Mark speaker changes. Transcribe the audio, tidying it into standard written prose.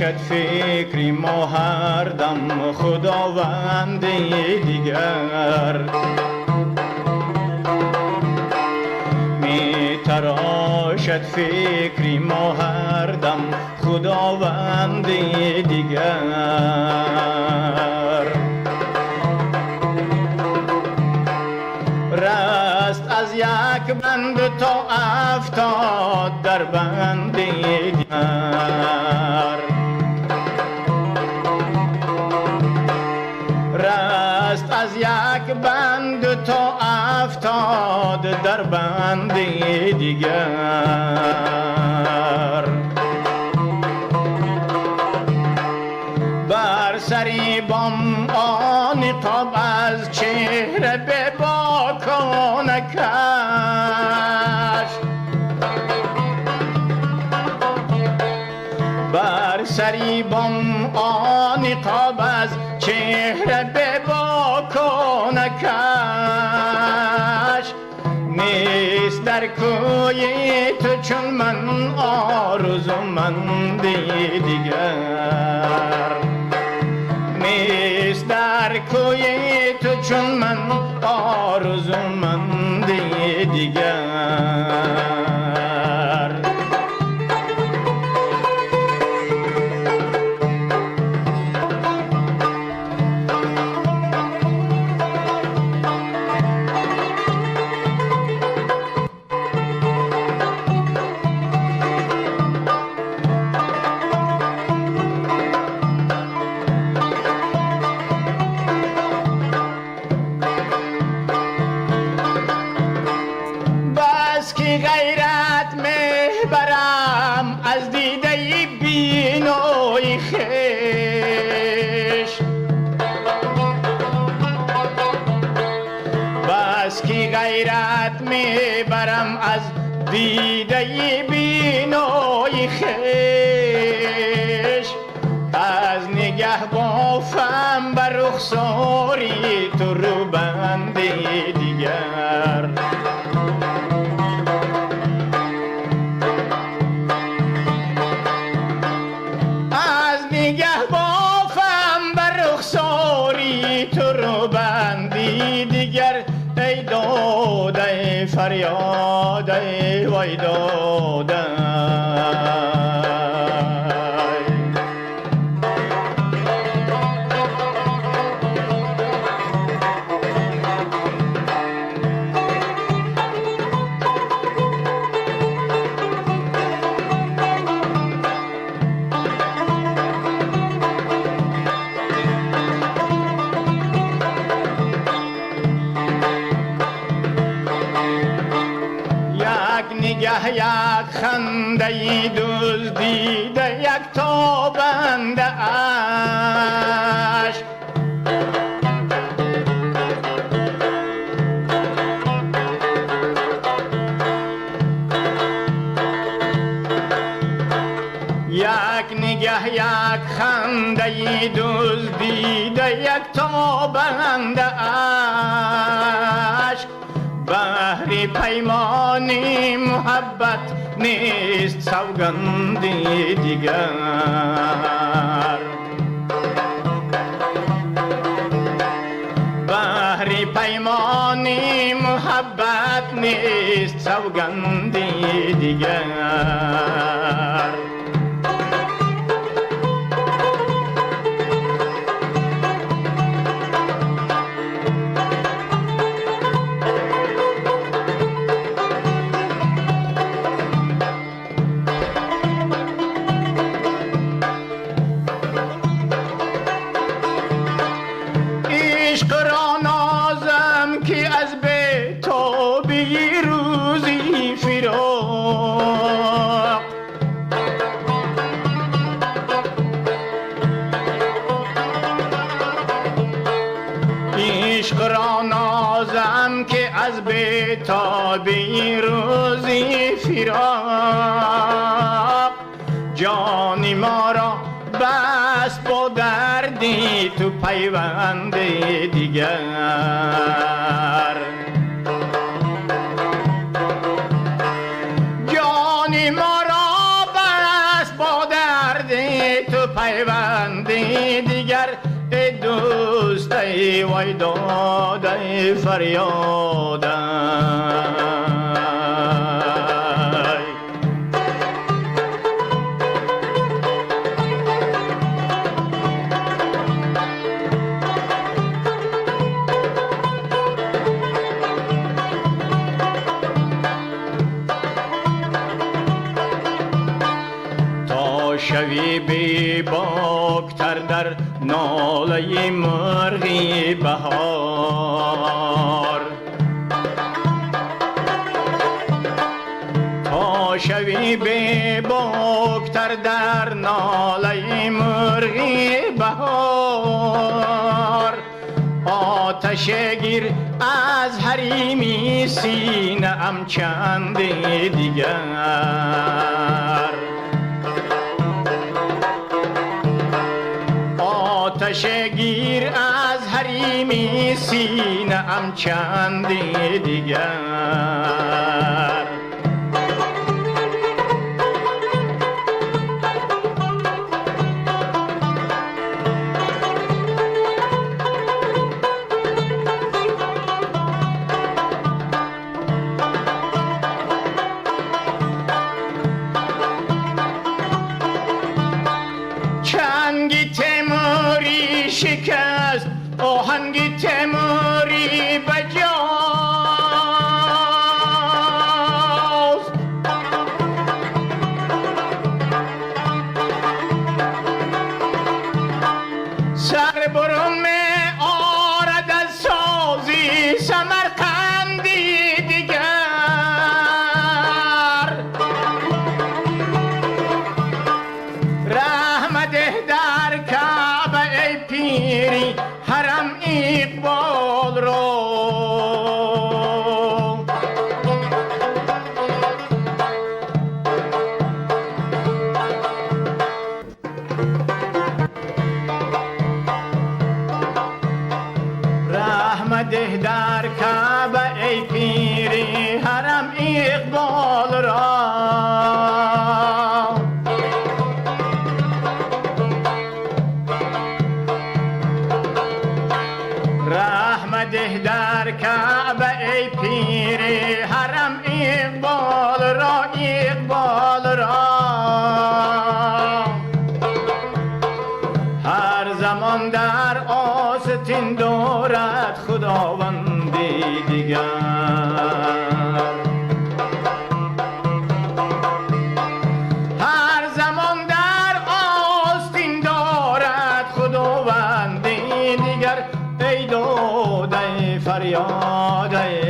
Speaker 1: باشد فکری ما هر دم خداوند دیگر. می تراشد فکری ما هر دم خداوند دیگر. رست از یک بند تا 70 در بند دیگر. رست از یک بند تا 70 در بند دیگر. بر سری بام نقاب از چهره به باکانه کش. بر سری بام نقاب از چهره به باکانه کش. نیست در کوی تو چون من آرزومند دیگر. نیست در کوی تو چون من آرزومند دیگر. غیرت میبرم از دیده بینای خویش. بس که غیرت میبرم از دیده بینای خویش. از نگه بافم بر رخساری تو رو بند دیگر. نگه بافم بر رخساری تو رو بندی دیگر. ای داد ای فریاد ای وای داد. نگه یک خنده دزدیده یک تابنده اشک. یک نگه یک خنده دزدیده یک تابنده اشک. بحر پیمانی محبت نیست سوگند دیگر. بحر پیمانی محبت نیست سوگند دیگر. عشق را نازم که از بی‌تابی روزی فراق. عشق را نازم که از بی‌تابی روزی فراق. جان ما را بس با دردی تو پیوند دیگر. جان ما را بس با دردی تو ای دوست ای وای داد ای فریاد شوی بی باکتر در ناله مرغی بهار تا شوی بی باکتر در ناله مرغی بهار آتش گیر از حریمی سینه ام چند دیگر آتش گیر از حریمی سینه ام چند دیگر چنگی تیموری شکست آهنگی تیموری بجاست سر برون می آرد از سازی سمرقندی دیگر رحمته در کعبه ای پیری حرم اقبال رو رحمته در کعبه ای پیری حرم اقبال را رحمته در کعبه ای پیر حرم اقبال را هر زمان در آستین دارد خداوندی دیگر هر زمان در آستین دارد خداوندی دیگر ای داد ای فریاد ای